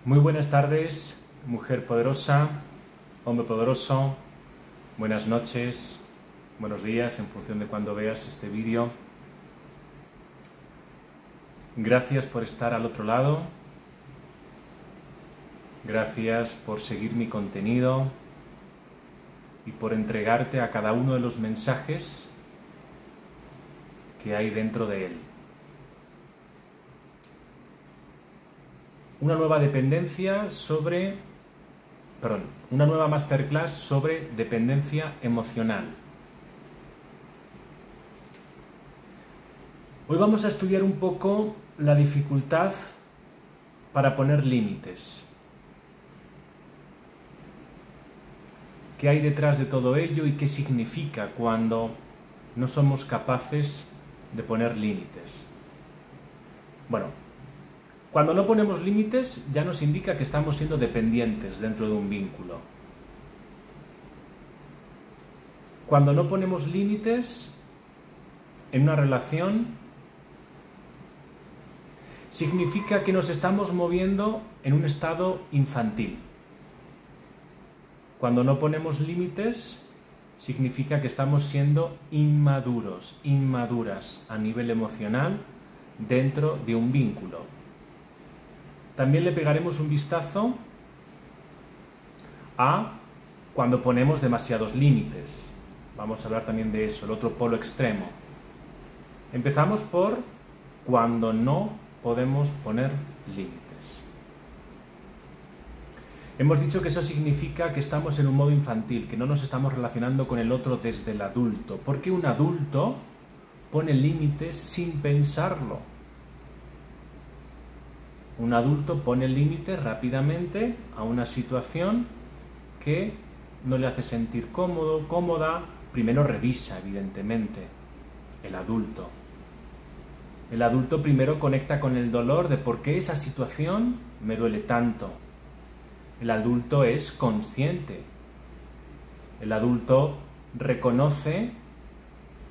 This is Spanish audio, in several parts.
Muy buenas tardes, mujer poderosa, hombre poderoso, buenas noches, buenos días en función de cuando veas este vídeo. Gracias por estar al otro lado, gracias por seguir mi contenido y por entregarte a cada uno de los mensajes que hay dentro de él. Una nueva masterclass sobre dependencia emocional. Hoy vamos a estudiar un poco la dificultad para poner límites. ¿Qué hay detrás de todo ello y qué significa cuando no somos capaces de poner límites? Bueno, cuando no ponemos límites ya nos indica que estamos siendo dependientes dentro de un vínculo. Cuando no ponemos límites en una relación, significa que nos estamos moviendo en un estado infantil. Cuando no ponemos límites, significa que estamos siendo inmaduros, inmaduras a nivel emocional dentro de un vínculo. También le pegaremos un vistazo a cuando ponemos demasiados límites. Vamos a hablar también de eso, el otro polo extremo. Empezamos por cuando no podemos poner límites. Hemos dicho que eso significa que estamos en un modo infantil, que no nos estamos relacionando con el otro desde el adulto, porque un adulto pone límites sin pensarlo. Un adulto pone límites rápidamente a una situación que no le hace sentir cómodo, cómoda. Primero revisa, evidentemente, el adulto. El adulto primero conecta con el dolor de por qué esa situación me duele tanto. El adulto es consciente. El adulto reconoce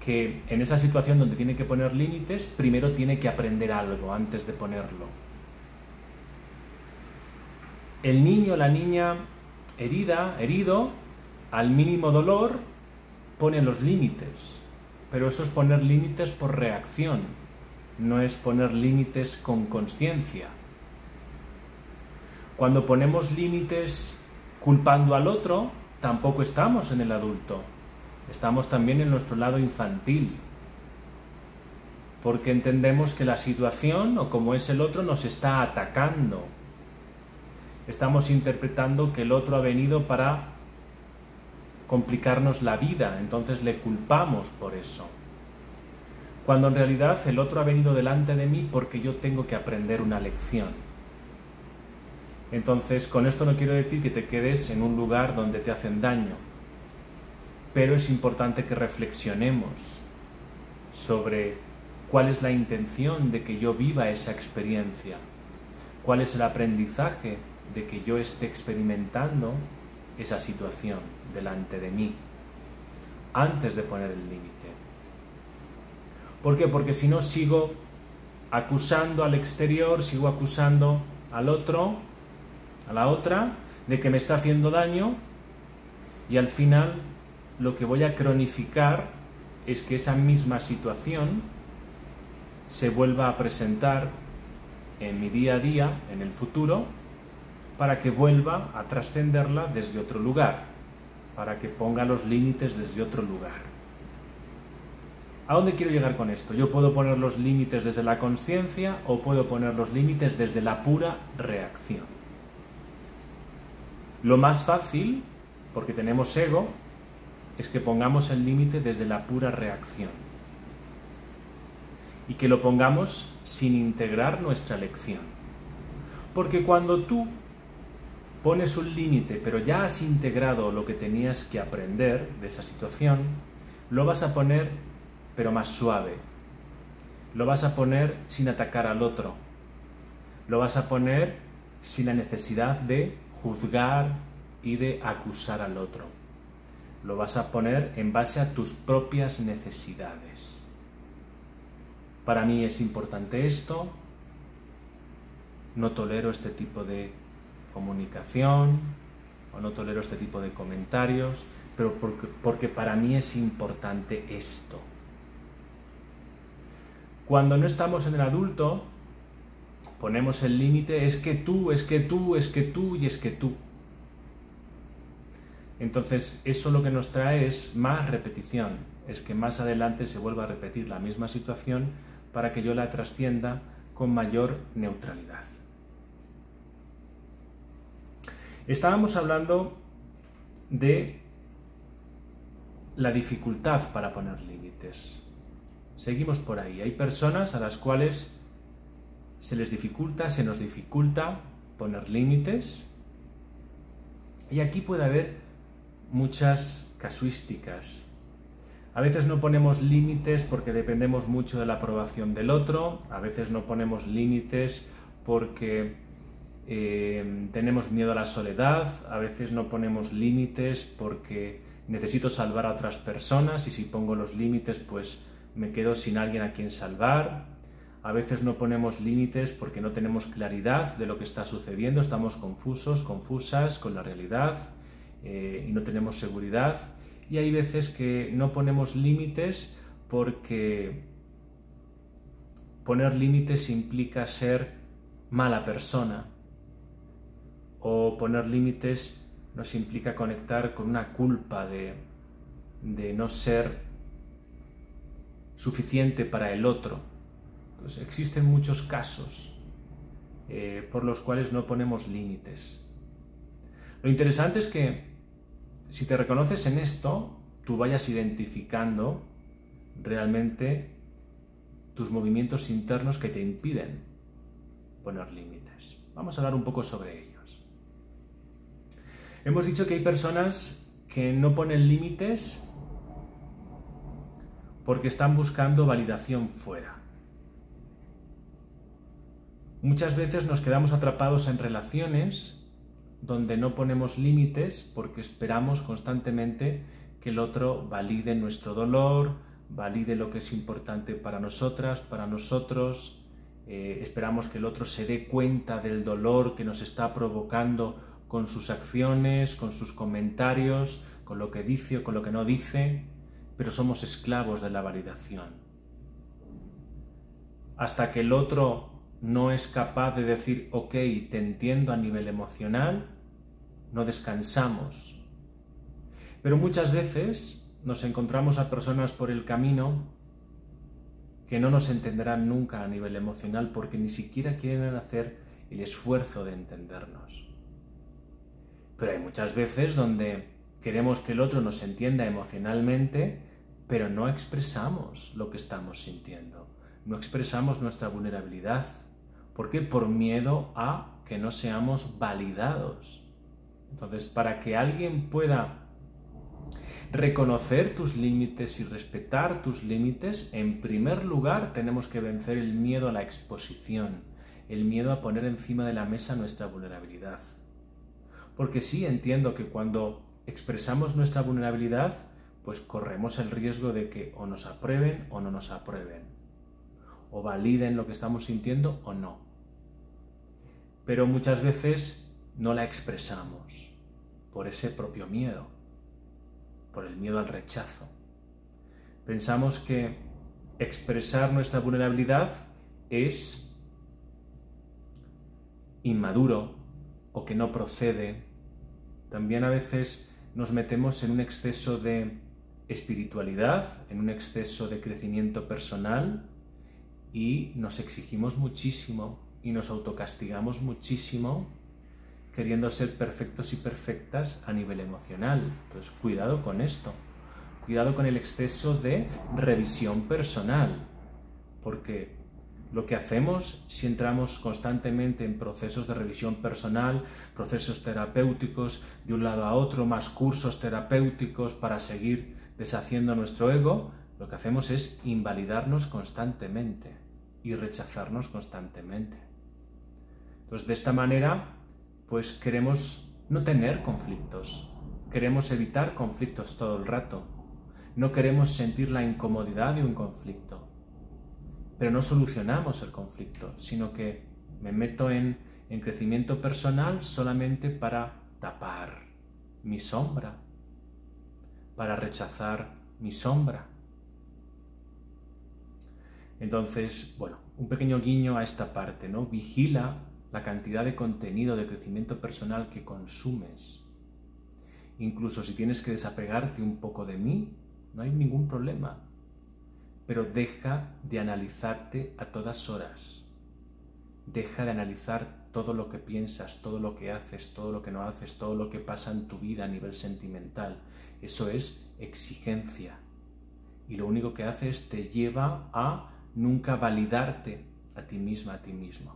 que en esa situación donde tiene que poner límites, primero tiene que aprender algo antes de ponerlo. El niño o la niña herido, al mínimo dolor, pone los límites. Pero eso es poner límites por reacción, no es poner límites con consciencia. Cuando ponemos límites culpando al otro, tampoco estamos en el adulto. Estamos también en nuestro lado infantil. Porque entendemos que la situación o como es el otro nos está atacando. Estamos interpretando que el otro ha venido para complicarnos la vida, entonces le culpamos por eso. Cuando en realidad el otro ha venido delante de mí porque yo tengo que aprender una lección. Entonces, con esto no quiero decir que te quedes en un lugar donde te hacen daño, pero es importante que reflexionemos sobre cuál es la intención de que yo viva esa experiencia, cuál es el aprendizaje de que yo esté experimentando esa situación delante de mí, antes de poner el límite. ¿Por qué? Porque si no sigo acusando al exterior, sigo acusando al otro, a la otra, de que me está haciendo daño, y al final lo que voy a cronificar es que esa misma situación se vuelva a presentar en mi día a día, en el futuro, para que vuelva a trascenderla desde otro lugar, para que ponga los límites desde otro lugar. ¿A dónde quiero llegar con esto? Yo puedo poner los límites desde la consciencia o puedo poner los límites desde la pura reacción. Lo más fácil, porque tenemos ego, es que pongamos el límite desde la pura reacción y que lo pongamos sin integrar nuestra lección. Porque cuando tú pones un límite, pero ya has integrado lo que tenías que aprender de esa situación, lo vas a poner, pero más suave. Lo vas a poner sin atacar al otro. Lo vas a poner sin la necesidad de juzgar y de acusar al otro. Lo vas a poner en base a tus propias necesidades. Para mí es importante esto, no tolero este tipo de comunicación, o no tolero este tipo de comentarios, pero porque para mí es importante esto. Cuando no estamos en el adulto, ponemos el límite, es que tú, es que tú, es que tú y es que tú. Entonces, eso lo que nos trae es más repetición, es que más adelante se vuelva a repetir la misma situación para que yo la trascienda con mayor neutralidad. Estábamos hablando de la dificultad para poner límites. Seguimos por ahí. Hay personas a las cuales se les dificulta, se nos dificulta poner límites. Y aquí puede haber muchas casuísticas. A veces no ponemos límites porque dependemos mucho de la aprobación del otro. A veces no ponemos límites porque tenemos miedo a la soledad. A veces no ponemos límites porque necesito salvar a otras personas y si pongo los límites pues me quedo sin alguien a quien salvar. A veces no ponemos límites porque no tenemos claridad de lo que está sucediendo, estamos confusos, confusas con la realidad y no tenemos seguridad. Y hay veces que no ponemos límites porque poner límites implica ser mala persona, o poner límites nos implica conectar con una culpa de no ser suficiente para el otro. Entonces, existen muchos casos por los cuales no ponemos límites. Lo interesante es que si te reconoces en esto, tú vayas identificando realmente tus movimientos internos que te impiden poner límites. Vamos a hablar un poco sobre ellos. Hemos dicho que hay personas que no ponen límites porque están buscando validación fuera. Muchas veces nos quedamos atrapados en relaciones donde no ponemos límites porque esperamos constantemente que el otro valide nuestro dolor, valide lo que es importante para nosotras, para nosotros. Esperamos que el otro se dé cuenta del dolor que nos está provocando con sus acciones, con sus comentarios, con lo que dice o con lo que no dice, pero somos esclavos de la validación. Hasta que el otro no es capaz de decir, ok, te entiendo a nivel emocional, no descansamos. Pero muchas veces nos encontramos a personas por el camino que no nos entenderán nunca a nivel emocional porque ni siquiera quieren hacer el esfuerzo de entendernos. Pero hay muchas veces donde queremos que el otro nos entienda emocionalmente, pero no expresamos lo que estamos sintiendo, no expresamos nuestra vulnerabilidad. ¿Por qué? Por miedo a que no seamos validados. Entonces, para que alguien pueda reconocer tus límites y respetar tus límites, en primer lugar tenemos que vencer el miedo a la exposición, el miedo a poner encima de la mesa nuestra vulnerabilidad. Porque sí entiendo que cuando expresamos nuestra vulnerabilidad, pues corremos el riesgo de que o nos aprueben o no nos aprueben, o validen lo que estamos sintiendo o no. Pero muchas veces no la expresamos por ese propio miedo, por el miedo al rechazo. Pensamos que expresar nuestra vulnerabilidad es inmaduro o que no procede. También a veces nos metemos en un exceso de espiritualidad, en un exceso de crecimiento personal y nos exigimos muchísimo y nos autocastigamos muchísimo queriendo ser perfectos y perfectas a nivel emocional. Entonces, cuidado con esto. Cuidado con el exceso de revisión personal, porque lo que hacemos si entramos constantemente en procesos de revisión personal, procesos terapéuticos de un lado a otro, más cursos terapéuticos para seguir deshaciendo nuestro ego, lo que hacemos es invalidarnos constantemente y rechazarnos constantemente. Entonces, de esta manera, pues queremos no tener conflictos, queremos evitar conflictos todo el rato, no queremos sentir la incomodidad de un conflicto, pero no solucionamos el conflicto, sino que me meto en en crecimiento personal solamente para tapar mi sombra, para rechazar mi sombra. Entonces, bueno, un pequeño guiño a esta parte, ¿no? Vigila la cantidad de contenido de crecimiento personal que consumes. Incluso si tienes que desapegarte un poco de mí, no hay ningún problema. Pero deja de analizarte a todas horas. Deja de analizar todo lo que piensas, todo lo que haces, todo lo que no haces, todo lo que pasa en tu vida a nivel sentimental. Eso es exigencia. Y lo único que hace es te lleva a nunca validarte a ti misma, a ti mismo.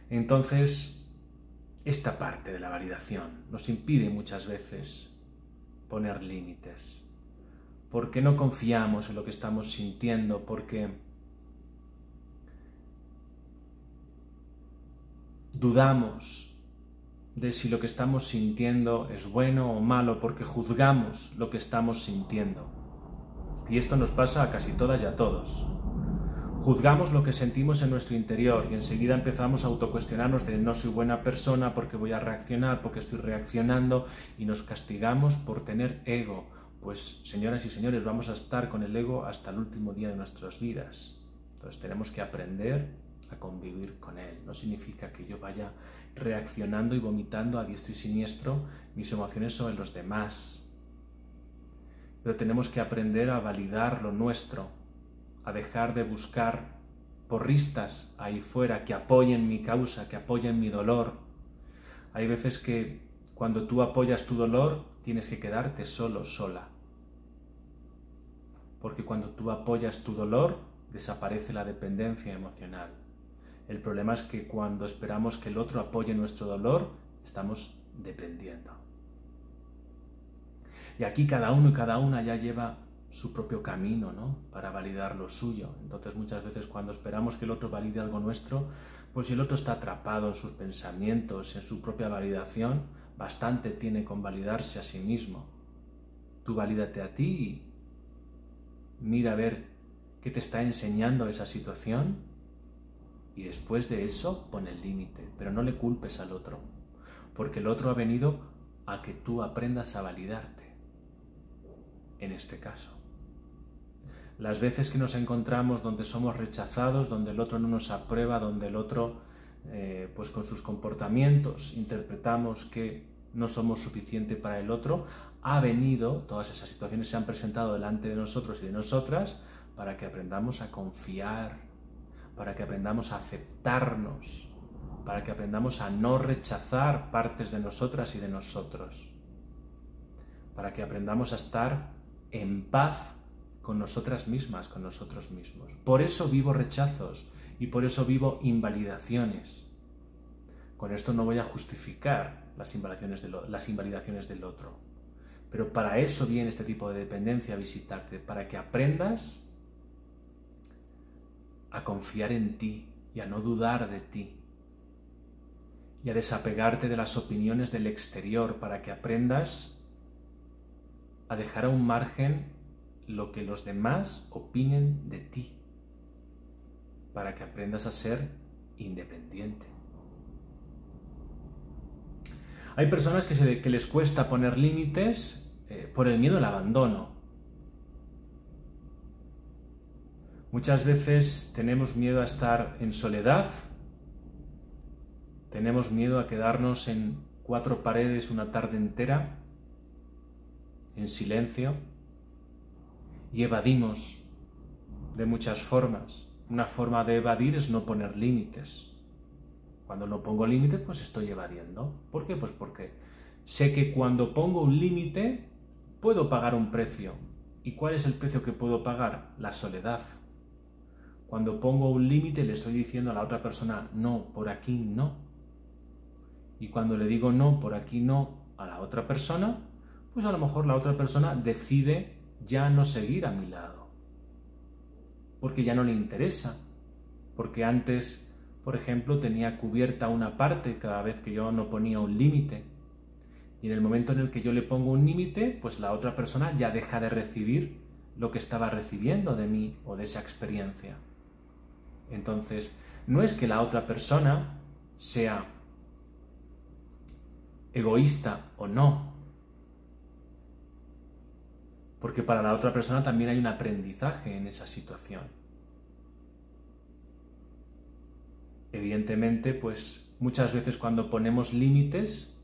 Entonces, esta parte de la validación nos impide muchas veces poner límites. Porque no confiamos en lo que estamos sintiendo, porque dudamos de si lo que estamos sintiendo es bueno o malo, porque juzgamos lo que estamos sintiendo. Y esto nos pasa a casi todas y a todos. Juzgamos lo que sentimos en nuestro interior y enseguida empezamos a autocuestionarnos de no soy buena persona porque voy a reaccionar, porque estoy reaccionando, y nos castigamos por tener ego. Pues, señoras y señores, vamos a estar con el ego hasta el último día de nuestras vidas. Entonces tenemos que aprender a convivir con él. No significa que yo vaya reaccionando y vomitando a diestro y siniestro mis emociones sobre los demás. Pero tenemos que aprender a validar lo nuestro, a dejar de buscar porristas ahí fuera que apoyen mi causa, que apoyen mi dolor. Hay veces que cuando tú apoyas tu dolor tienes que quedarte solo, sola. Porque cuando tú apoyas tu dolor desaparece la dependencia emocional. El problema es que cuando esperamos que el otro apoye nuestro dolor, estamos dependiendo. Y aquí cada uno y cada una ya lleva su propio camino, ¿no? Para validar lo suyo. Entonces muchas veces cuando esperamos que el otro valide algo nuestro, pues si el otro está atrapado en sus pensamientos, en su propia validación, bastante tiene con validarse a sí mismo. Tú valídate a ti y mira a ver qué te está enseñando esa situación y después de eso pon el límite, pero no le culpes al otro, porque el otro ha venido a que tú aprendas a validarte. En este caso, las veces que nos encontramos donde somos rechazados, donde el otro no nos aprueba, donde el otro, pues con sus comportamientos interpretamos que no somos suficiente para el otro, todas esas situaciones se han presentado delante de nosotros y de nosotras para que aprendamos a confiar, para que aprendamos a aceptarnos, para que aprendamos a no rechazar partes de nosotras y de nosotros, para que aprendamos a estar en paz con nosotras mismas, con nosotros mismos. Por eso vivo rechazos y por eso vivo invalidaciones. Con esto no voy a justificar las invalidaciones del otro. Pero para eso viene este tipo de dependencia a visitarte, para que aprendas a confiar en ti y a no dudar de ti. Y a desapegarte de las opiniones del exterior, para que aprendas a dejar a un margen lo que los demás opinen de ti, para que aprendas a ser independiente. Hay personas que les cuesta poner límites por el miedo al abandono. Muchas veces tenemos miedo a estar en soledad, tenemos miedo a quedarnos en 4 paredes una tarde entera, en silencio, y evadimos de muchas formas. Una forma de evadir es no poner límites. Cuando no pongo límite, pues estoy evadiendo. ¿Por qué? Pues porque sé que cuando pongo un límite puedo pagar un precio. ¿Y cuál es el precio que puedo pagar? La soledad. Cuando pongo un límite le estoy diciendo a la otra persona, no, por aquí no. Y cuando le digo no, por aquí no a la otra persona, pues a lo mejor la otra persona decide ya no seguir a mi lado, porque ya no le interesa, porque antes, por ejemplo, tenía cubierta una parte cada vez que yo no ponía un límite, y en el momento en el que yo le pongo un límite, pues la otra persona ya deja de recibir lo que estaba recibiendo de mí o de esa experiencia. Entonces, no es que la otra persona sea egoísta o no, porque para la otra persona también hay un aprendizaje en esa situación. Evidentemente, pues muchas veces cuando ponemos límites,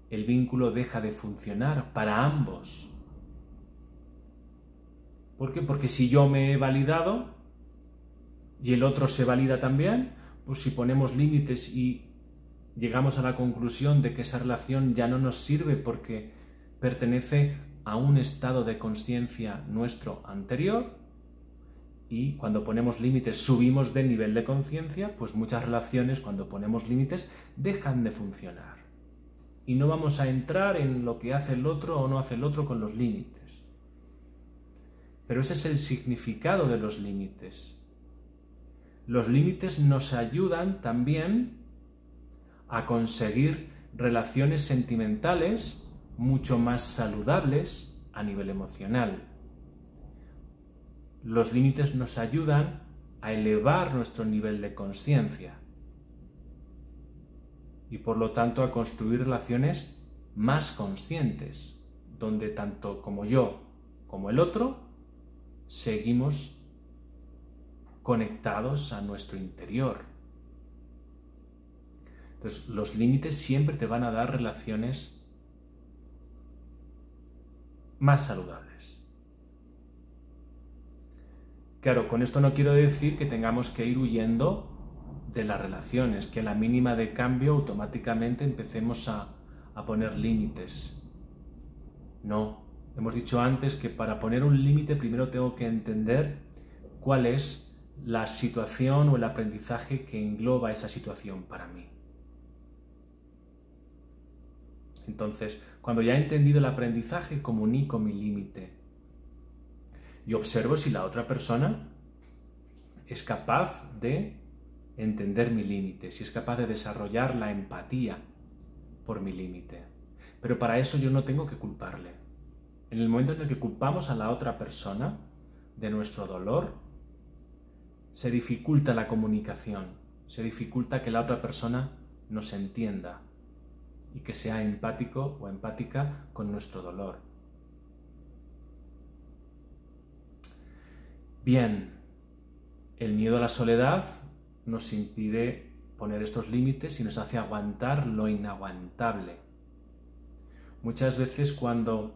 el vínculo deja de funcionar para ambos. ¿Por qué? Porque si yo me he validado y el otro se valida también, pues si ponemos límites y llegamos a la conclusión de que esa relación ya no nos sirve porque pertenece a un estado de conciencia nuestro anterior, y cuando ponemos límites subimos de nivel de conciencia, pues muchas relaciones cuando ponemos límites dejan de funcionar. Y no vamos a entrar en lo que hace el otro o no hace el otro con los límites. Pero ese es el significado de los límites. Los límites nos ayudan también a conseguir relaciones sentimentales mucho más saludables a nivel emocional. Los límites nos ayudan a elevar nuestro nivel de conciencia y por lo tanto a construir relaciones más conscientes, donde tanto como yo como el otro seguimos conectados a nuestro interior. Entonces, los límites siempre te van a dar relaciones más saludables. Claro, con esto no quiero decir que tengamos que ir huyendo de las relaciones, que a la mínima de cambio automáticamente empecemos a poner límites. No, hemos dicho antes que para poner un límite primero tengo que entender cuál es la situación o el aprendizaje que engloba esa situación para mí. Entonces, cuando ya he entendido el aprendizaje, comunico mi límite y observo si la otra persona es capaz de entender mi límite, si es capaz de desarrollar la empatía por mi límite. Pero para eso yo no tengo que culparle. En el momento en el que culpamos a la otra persona de nuestro dolor, se dificulta la comunicación, se dificulta que la otra persona nos entienda y que sea empático o empática con nuestro dolor. Bien, el miedo a la soledad nos impide poner estos límites y nos hace aguantar lo inaguantable. Muchas veces cuando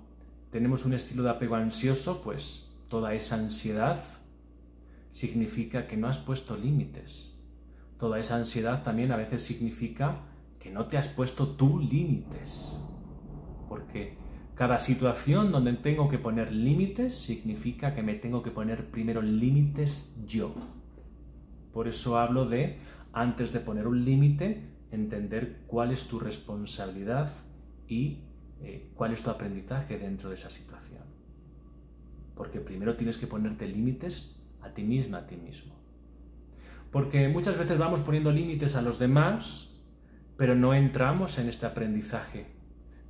tenemos un estilo de apego ansioso, pues toda esa ansiedad significa que no has puesto límites. Toda esa ansiedad también a veces significa que no te has puesto tú límites. Porque cada situación donde tengo que poner límites significa que me tengo que poner primero límites yo. Por eso hablo de, antes de poner un límite, entender cuál es tu responsabilidad y cuál es tu aprendizaje dentro de esa situación. Porque primero tienes que ponerte límites a ti misma, a ti mismo. Porque muchas veces vamos poniendo límites a los demás, pero no entramos en este aprendizaje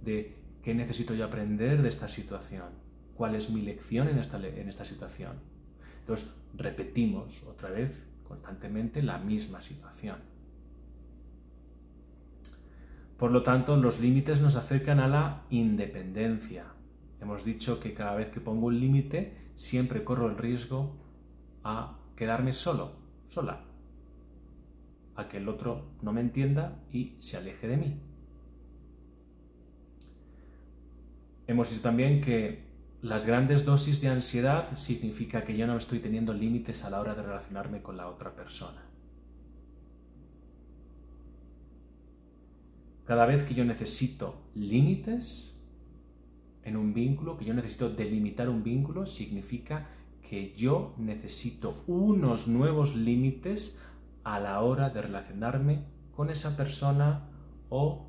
de qué necesito yo aprender de esta situación, cuál es mi lección en esta situación. Entonces, repetimos otra vez constantemente la misma situación. Por lo tanto, los límites nos acercan a la independencia. Hemos dicho que cada vez que pongo un límite, siempre corro el riesgo a quedarme solo, sola, a que el otro no me entienda y se aleje de mí. Hemos dicho también que las grandes dosis de ansiedad significa que yo no estoy teniendo límites a la hora de relacionarme con la otra persona. Cada vez que yo necesito límites en un vínculo, que yo necesito delimitar un vínculo, significa que yo necesito unos nuevos límites a la hora de relacionarme con esa persona o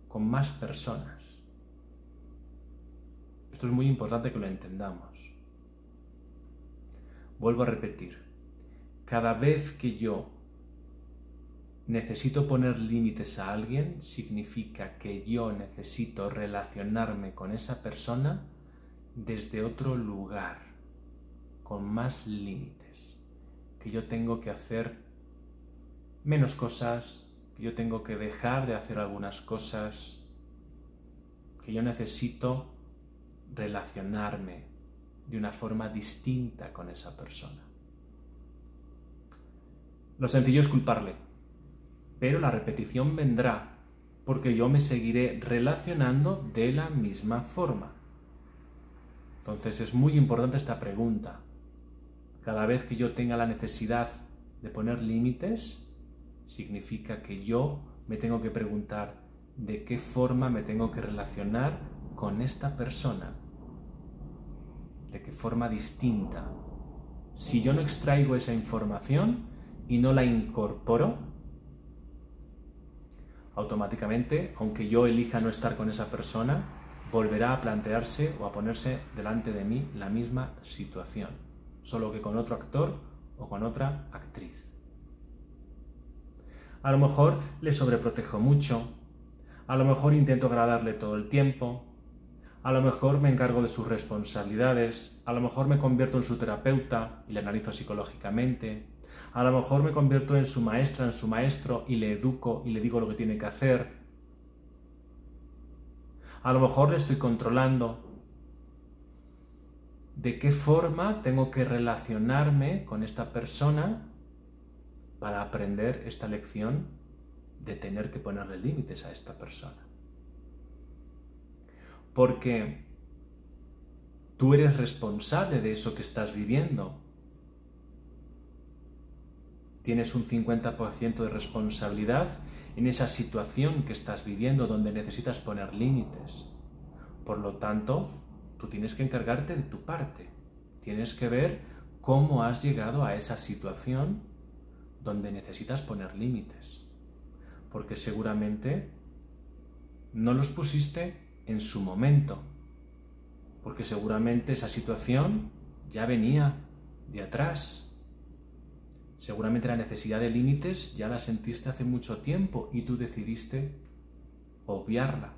con más personas. Esto es muy importante que lo entendamos. Vuelvo a repetir, cada vez que yo necesito poner límites a alguien, significa que yo necesito relacionarme con esa persona desde otro lugar, con más límites, que yo tengo que hacer menos cosas, que yo tengo que dejar de hacer algunas cosas, que yo necesito relacionarme de una forma distinta con esa persona. Lo sencillo es culparle, pero la repetición vendrá porque yo me seguiré relacionando de la misma forma. Entonces es muy importante esta pregunta. Cada vez que yo tenga la necesidad de poner límites, significa que yo me tengo que preguntar de qué forma me tengo que relacionar con esta persona. De qué forma distinta. Si yo no extraigo esa información y no la incorporo, automáticamente, aunque yo elija no estar con esa persona, volverá a plantearse o a ponerse delante de mí la misma situación, solo que con otro actor o con otra actriz. A lo mejor le sobreprotejo mucho, a lo mejor intento agradarle todo el tiempo, a lo mejor me encargo de sus responsabilidades, a lo mejor me convierto en su terapeuta y le analizo psicológicamente, a lo mejor me convierto en su maestra, en su maestro y le educo y le digo lo que tiene que hacer. A lo mejor le estoy controlando. ¿De qué forma tengo que relacionarme con esta persona para aprender esta lección de tener que ponerle límites a esta persona? Porque tú eres responsable de eso que estás viviendo. Tienes un 50% de responsabilidad en esa situación que estás viviendo donde necesitas poner límites. Por lo tanto, tú tienes que encargarte de tu parte. Tienes que ver cómo has llegado a esa situación donde necesitas poner límites. Porque seguramente no los pusiste en su momento, porque seguramente esa situación ya venía de atrás. Seguramente la necesidad de límites ya la sentiste hace mucho tiempo y tú decidiste obviarla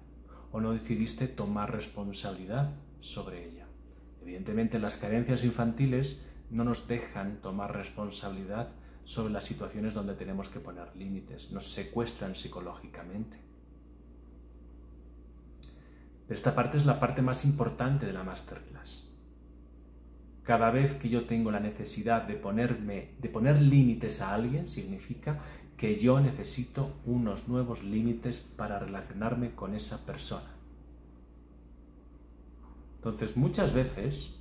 o no decidiste tomar responsabilidad sobre ella. Evidentemente las carencias infantiles no nos dejan tomar responsabilidad sobre las situaciones donde tenemos que poner límites, nos secuestran psicológicamente. Pero esta parte es la parte más importante de la masterclass. Cada vez que yo tengo la necesidad de poner límites a alguien, significa que yo necesito unos nuevos límites para relacionarme con esa persona. Entonces, muchas veces,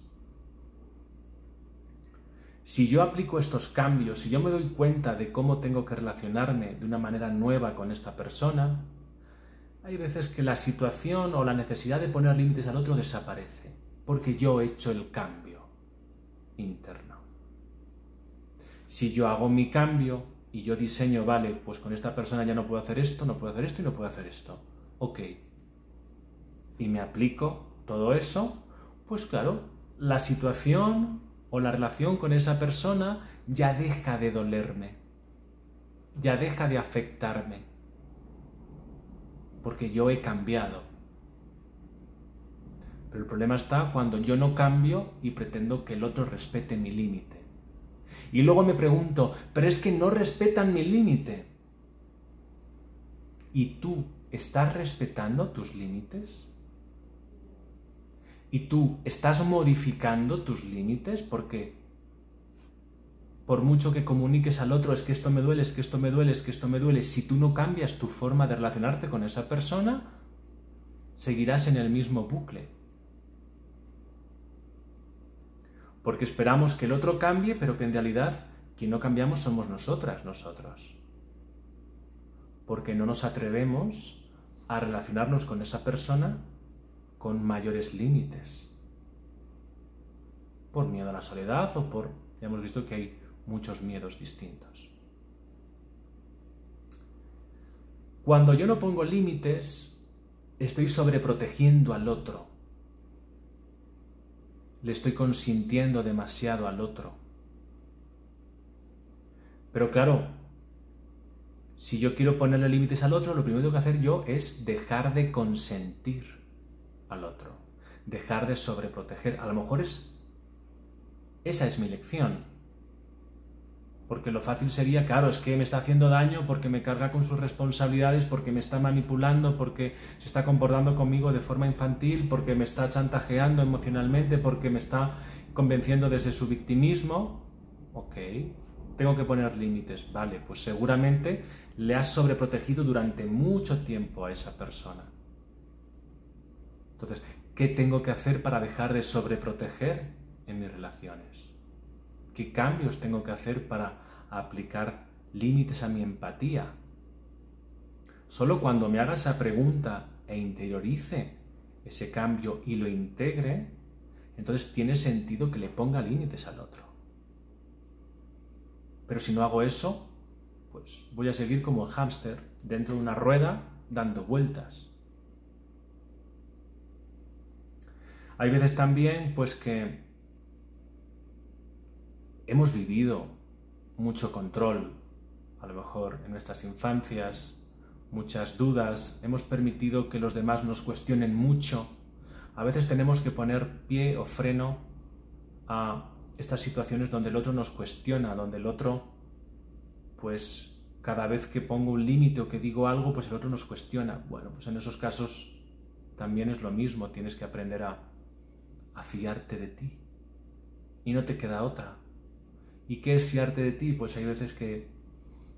si yo aplico estos cambios, si yo me doy cuenta de cómo tengo que relacionarme de una manera nueva con esta persona, hay veces que la situación o la necesidad de poner límites al otro desaparece, porque yo he hecho el cambio interno. Si yo hago mi cambio y yo diseño, vale, pues con esta persona ya no puedo hacer esto, no puedo hacer esto y no puedo hacer esto. Ok. Y me aplico todo eso, pues claro, la situación o la relación con esa persona ya deja de dolerme, ya deja de afectarme. Porque yo he cambiado. Pero el problema está cuando yo no cambio y pretendo que el otro respete mi límite. Y luego me pregunto, pero es que no respetan mi límite. ¿Y tú estás respetando tus límites? ¿Y tú estás modificando tus límites? Porque por mucho que comuniques al otro, es que esto me duele, es que esto me duele, es que esto me duele, si tú no cambias tu forma de relacionarte con esa persona, seguirás en el mismo bucle. Porque esperamos que el otro cambie, pero que en realidad quien no cambiamos somos nosotros. Porque no nos atrevemos a relacionarnos con esa persona con mayores límites. Por miedo a la soledad o por... Ya hemos visto que hay muchos miedos distintos. Cuando yo no pongo límites, estoy sobreprotegiendo al otro. Le estoy consintiendo demasiado al otro. Pero claro, si yo quiero ponerle límites al otro, lo primero que tengo que hacer yo es dejar de consentir al otro. Dejar de sobreproteger. A lo mejor esa es mi lección. Porque lo fácil sería, claro, es que me está haciendo daño porque me carga con sus responsabilidades, porque me está manipulando, porque se está comportando conmigo de forma infantil, porque me está chantajeando emocionalmente, porque me está convenciendo desde su victimismo. Ok, tengo que poner límites. Vale, pues seguramente le has sobreprotegido durante mucho tiempo a esa persona. Entonces, ¿qué tengo que hacer para dejar de sobreproteger en mis relaciones? ¿Qué cambios tengo que hacer para aplicar límites a mi empatía? Solo cuando me haga esa pregunta e interiorice ese cambio y lo integre, entonces tiene sentido que le ponga límites al otro. Pero si no hago eso, pues voy a seguir como el hámster dentro de una rueda dando vueltas. Hay veces también pues que hemos vivido mucho control, a lo mejor en nuestras infancias, muchas dudas, hemos permitido que los demás nos cuestionen mucho. A veces tenemos que poner pie o freno a estas situaciones donde el otro nos cuestiona, donde el otro, pues cada vez que pongo un límite o que digo algo, pues el otro nos cuestiona. Bueno, pues en esos casos también es lo mismo, tienes que aprender a fiarte de ti. Y no te queda otra. ¿Y qué es fiarte de ti? Pues hay veces que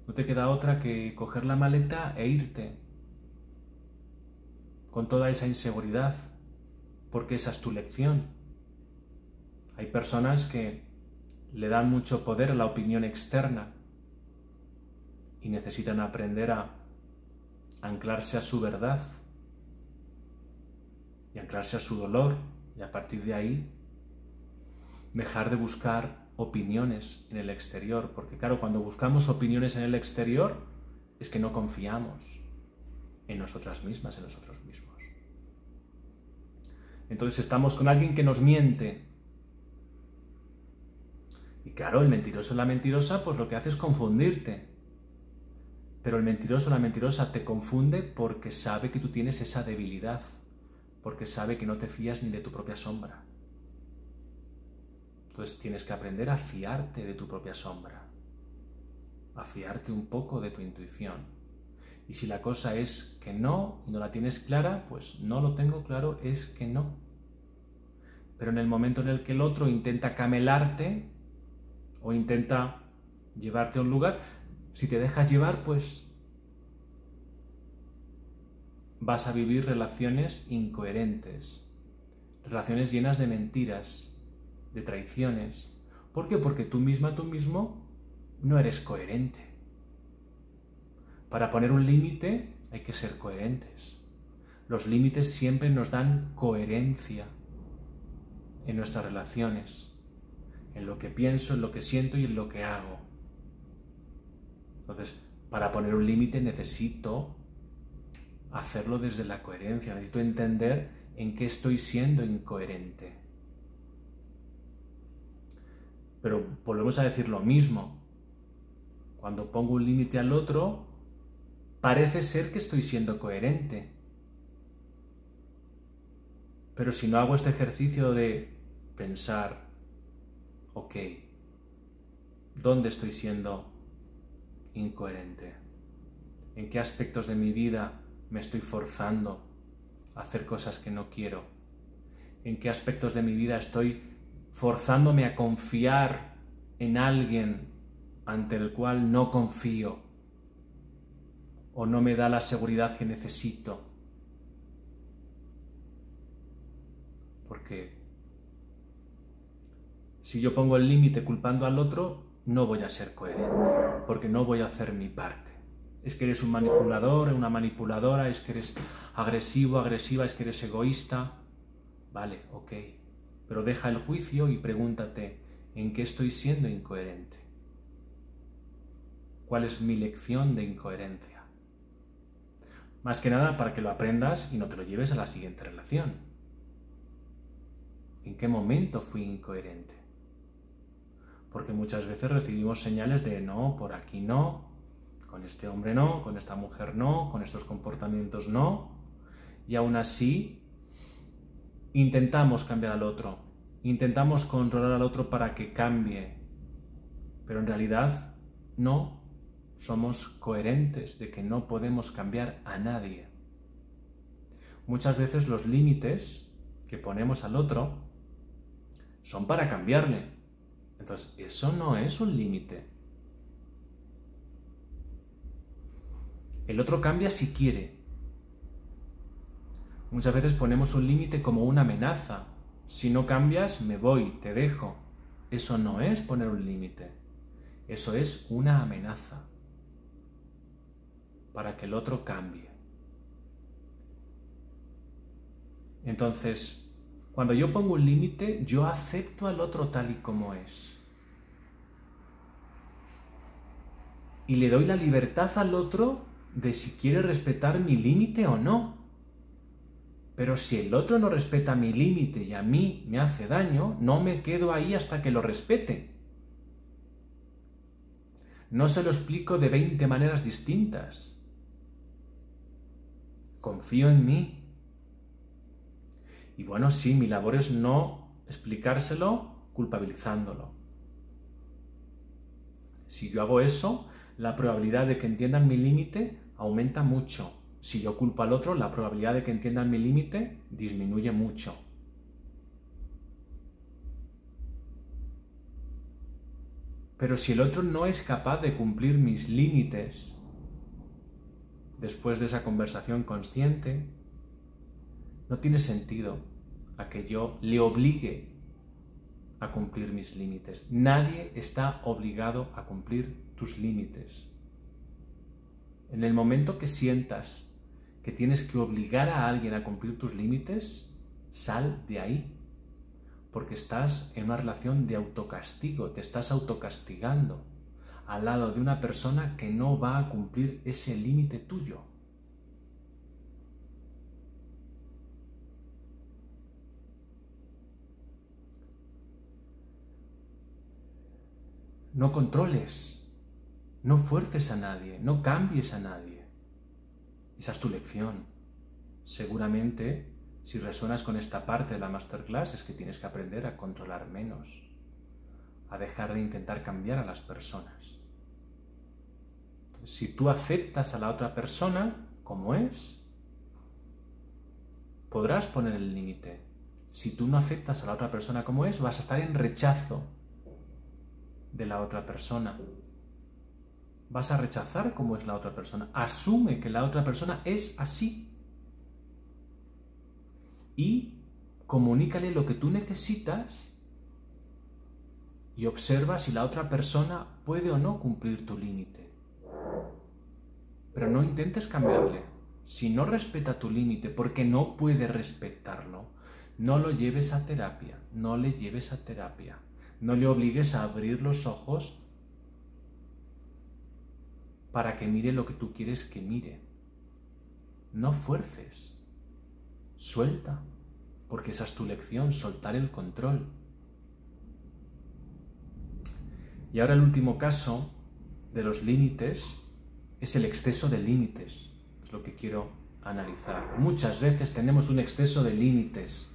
no te queda otra que coger la maleta e irte con toda esa inseguridad, porque esa es tu lección. Hay personas que le dan mucho poder a la opinión externa y necesitan aprender a anclarse a su verdad y anclarse a su dolor, y a partir de ahí dejar de buscar opiniones en el exterior, porque claro, cuando buscamos opiniones en el exterior es que no confiamos en nosotras mismas, en nosotros mismos. Entonces estamos con alguien que nos miente. Y claro, el mentiroso o la mentirosa pues lo que hace es confundirte. Pero el mentiroso o la mentirosa te confunde porque sabe que tú tienes esa debilidad, porque sabe que no te fías ni de tu propia sombra. Entonces tienes que aprender a fiarte de tu propia sombra, a fiarte un poco de tu intuición. Y si la cosa es que no, y no la tienes clara, pues no lo tengo claro, es que no. Pero en el momento en el que el otro intenta camelarte o intenta llevarte a un lugar, si te dejas llevar, pues vas a vivir relaciones incoherentes, relaciones llenas de mentiras, de traiciones. ¿Por qué? Porque tú misma, tú mismo, no eres coherente. Para poner un límite hay que ser coherentes. Los límites siempre nos dan coherencia en nuestras relaciones, en lo que pienso, en lo que siento y en lo que hago. Entonces, para poner un límite necesito hacerlo desde la coherencia, necesito entender en qué estoy siendo incoherente. Pero volvemos a decir lo mismo. Cuando pongo un límite al otro, parece ser que estoy siendo coherente. Pero si no hago este ejercicio de pensar, ok, ¿dónde estoy siendo incoherente? ¿En qué aspectos de mi vida me estoy forzando a hacer cosas que no quiero? ¿En qué aspectos de mi vida estoy forzándome a confiar en alguien ante el cual no confío o no me da la seguridad que necesito? Porque si yo pongo el límite culpando al otro, no voy a ser coherente, porque no voy a hacer mi parte. Es que eres un manipulador, una manipuladora, es que eres agresivo, agresiva, es que eres egoísta. Vale, ok. Pero deja el juicio y pregúntate, ¿en qué estoy siendo incoherente? ¿Cuál es mi lección de incoherencia? Más que nada para que lo aprendas y no te lo lleves a la siguiente relación. ¿En qué momento fui incoherente? Porque muchas veces recibimos señales de no, por aquí no, con este hombre no, con esta mujer no, con estos comportamientos no, y aún así intentamos cambiar al otro, intentamos controlar al otro para que cambie, pero en realidad no somos coherentes, de que no podemos cambiar a nadie. Muchas veces los límites que ponemos al otro son para cambiarle. Entonces, eso no es un límite. El otro cambia si quiere. Muchas veces ponemos un límite como una amenaza. Si no cambias, me voy, te dejo. Eso no es poner un límite. Eso es una amenaza para que el otro cambie. Entonces, cuando yo pongo un límite, yo acepto al otro tal y como es. Y le doy la libertad al otro de si quiere respetar mi límite o no. Pero si el otro no respeta mi límite y a mí me hace daño, no me quedo ahí hasta que lo respete. No se lo explico de 20 maneras distintas. Confío en mí. Y bueno, sí, mi labor es no explicárselo culpabilizándolo. Si yo hago eso, la probabilidad de que entiendan mi límite aumenta mucho. Si yo culpo al otro, la probabilidad de que entiendan mi límite disminuye mucho. Pero si el otro no es capaz de cumplir mis límites, después de esa conversación consciente, no tiene sentido a que yo le obligue a cumplir mis límites. Nadie está obligado a cumplir tus límites. En el momento que sientas que tienes que obligar a alguien a cumplir tus límites, sal de ahí, porque estás en una relación de autocastigo, te estás autocastigando al lado de una persona que no va a cumplir ese límite tuyo. No controles, no fuerces a nadie, no cambies a nadie. Esa es tu lección. Seguramente, si resuenas con esta parte de la masterclass, es que tienes que aprender a controlar menos, a dejar de intentar cambiar a las personas. Si tú aceptas a la otra persona como es, podrás poner el límite. Si tú no aceptas a la otra persona como es, vas a estar en rechazo de la otra persona. Vas a rechazar cómo es la otra persona. Asume que la otra persona es así. Y comunícale lo que tú necesitas y observa si la otra persona puede o no cumplir tu límite. Pero no intentes cambiarle. Si no respeta tu límite porque no puede respetarlo, no lo lleves a terapia, no le lleves a terapia. No le obligues a abrir los ojos para que mire lo que tú quieres que mire. No fuerces. Suelta, porque esa es tu lección, soltar el control. Y ahora el último caso de los límites es el exceso de límites. Es lo que quiero analizar. Muchas veces tenemos un exceso de límites.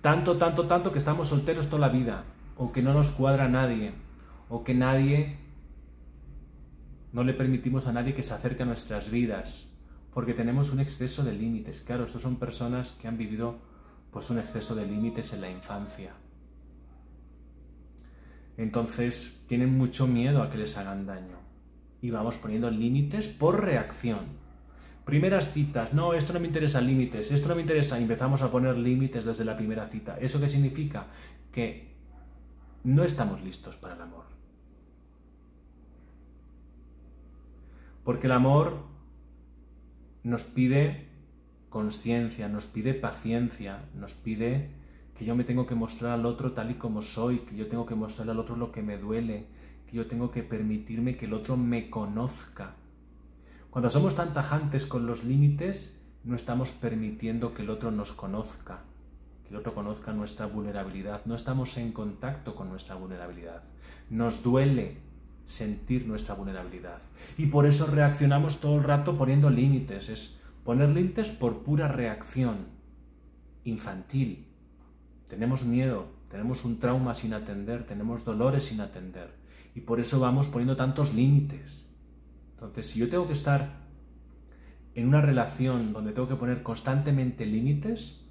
Tanto que estamos solteros toda la vida. O que no nos cuadra a nadie, o que no le permitimos a nadie que se acerque a nuestras vidas, porque tenemos un exceso de límites. Claro, estos son personas que han vivido pues un exceso de límites en la infancia. Entonces tienen mucho miedo a que les hagan daño. Y vamos poniendo límites por reacción. Primeras citas, no, esto no me interesa, límites, esto no me interesa, y empezamos a poner límites desde la primera cita. ¿Eso qué significa? Que no estamos listos para el amor. Porque el amor nos pide consciencia, nos pide paciencia, nos pide que yo me tengo que mostrar al otro tal y como soy, que yo tengo que mostrarle al otro lo que me duele, que yo tengo que permitirme que el otro me conozca. Cuando somos tan tajantes con los límites, no estamos permitiendo que el otro nos conozca, que el otro conozca nuestra vulnerabilidad. No estamos en contacto con nuestra vulnerabilidad. Nos duele sentir nuestra vulnerabilidad. Y por eso reaccionamos todo el rato poniendo límites. Es poner límites por pura reacción infantil. Tenemos miedo, tenemos un trauma sin atender, tenemos dolores sin atender. Y por eso vamos poniendo tantos límites. Entonces, si yo tengo que estar en una relación donde tengo que poner constantemente límites,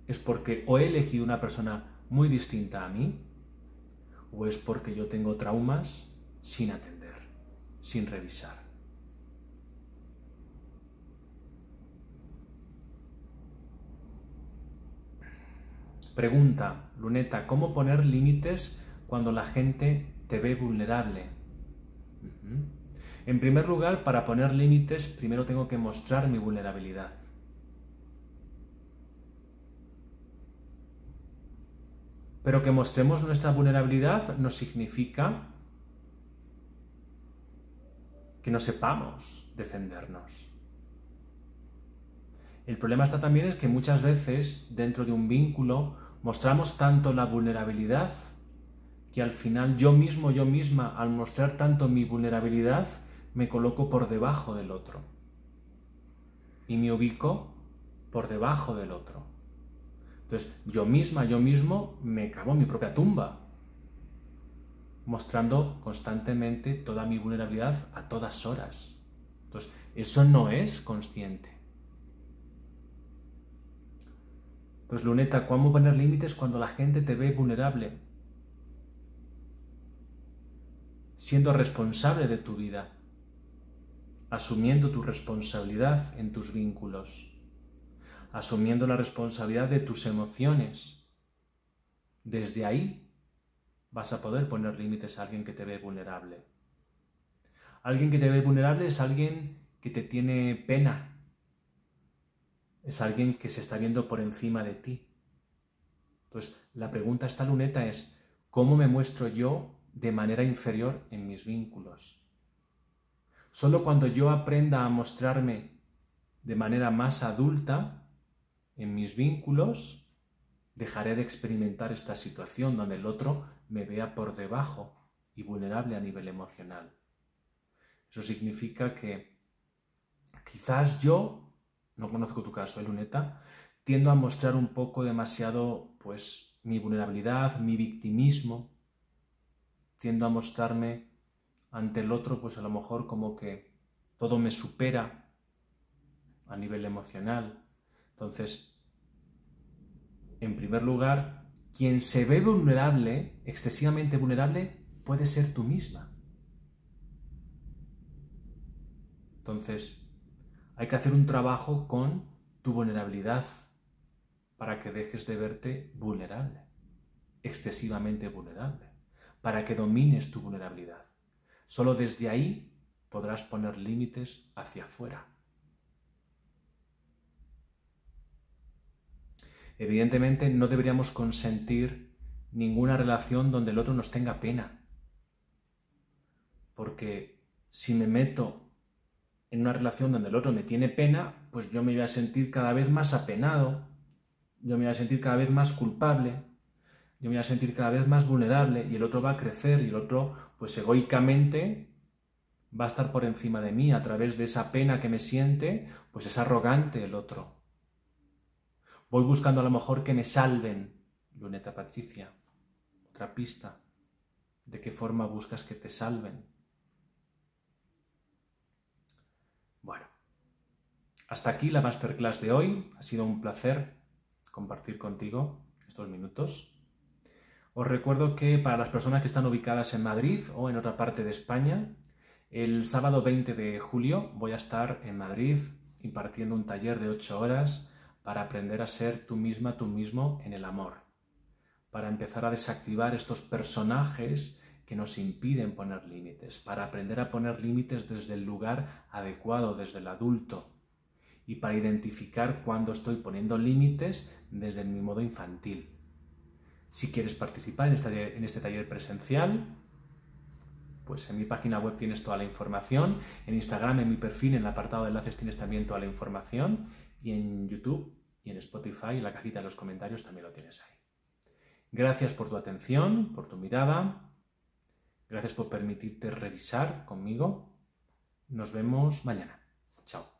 es porque o he elegido una persona muy distinta a mí, o es porque yo tengo traumas sin atender, sin revisar. Pregunta, Luneta, ¿cómo poner límites cuando la gente te ve vulnerable? En primer lugar, para poner límites, primero tengo que mostrar mi vulnerabilidad. Pero que mostremos nuestra vulnerabilidad no significa que no sepamos defendernos. El problema está también es que muchas veces dentro de un vínculo mostramos tanto la vulnerabilidad que al final yo mismo, yo misma, al mostrar tanto mi vulnerabilidad, me coloco por debajo del otro y me ubico por debajo del otro. Entonces, yo misma, yo mismo me cavo en mi propia tumba, mostrando constantemente toda mi vulnerabilidad a todas horas. Entonces, eso no es consciente. Pues Luneta, ¿cómo poner límites cuando la gente te ve vulnerable? Siendo responsable de tu vida, asumiendo tu responsabilidad en tus vínculos, asumiendo la responsabilidad de tus emociones. Desde ahí vas a poder poner límites a alguien que te ve vulnerable. Alguien que te ve vulnerable es alguien que te tiene pena. Es alguien que se está viendo por encima de ti. Entonces, la pregunta a esta Luneta es, ¿cómo me muestro yo de manera inferior en mis vínculos? Solo cuando yo aprenda a mostrarme de manera más adulta en mis vínculos, dejaré de experimentar esta situación donde el otro me vea por debajo y vulnerable a nivel emocional. Eso significa que quizás yo, no conozco tu caso, Luneta, tiendo a mostrar un poco demasiado, pues, mi vulnerabilidad, mi victimismo. Tiendo a mostrarme ante el otro, pues a lo mejor como que todo me supera a nivel emocional. Entonces, en primer lugar, quien se ve vulnerable, excesivamente vulnerable, puede ser tú misma. Entonces, hay que hacer un trabajo con tu vulnerabilidad para que dejes de verte vulnerable, excesivamente vulnerable, para que domines tu vulnerabilidad. Solo desde ahí podrás poner límites hacia afuera. Evidentemente no deberíamos consentir ninguna relación donde el otro nos tenga pena, porque si me meto en una relación donde el otro me tiene pena, pues yo me voy a sentir cada vez más apenado, yo me voy a sentir cada vez más culpable, yo me voy a sentir cada vez más vulnerable y el otro va a crecer y el otro, pues egoicamente, va a estar por encima de mí a través de esa pena que me siente, pues es arrogante el otro. Voy buscando a lo mejor que me salven, Luneta Patricia. Otra pista. ¿De qué forma buscas que te salven? Bueno, hasta aquí la masterclass de hoy. Ha sido un placer compartir contigo estos minutos. Os recuerdo que para las personas que están ubicadas en Madrid o en otra parte de España, el sábado 20 de julio voy a estar en Madrid impartiendo un taller de 8 horas para aprender a ser tú misma, tú mismo en el amor, para empezar a desactivar estos personajes que nos impiden poner límites, para aprender a poner límites desde el lugar adecuado, desde el adulto, y para identificar cuando estoy poniendo límites desde mi modo infantil. Si quieres participar en este taller presencial, pues en mi página web tienes toda la información, en Instagram, en mi perfil, en el apartado de enlaces tienes también toda la información, y en YouTube y en Spotify, en la cajita de los comentarios también lo tienes ahí. Gracias por tu atención, por tu mirada, gracias por permitirte revisar conmigo. Nos vemos mañana. Chao.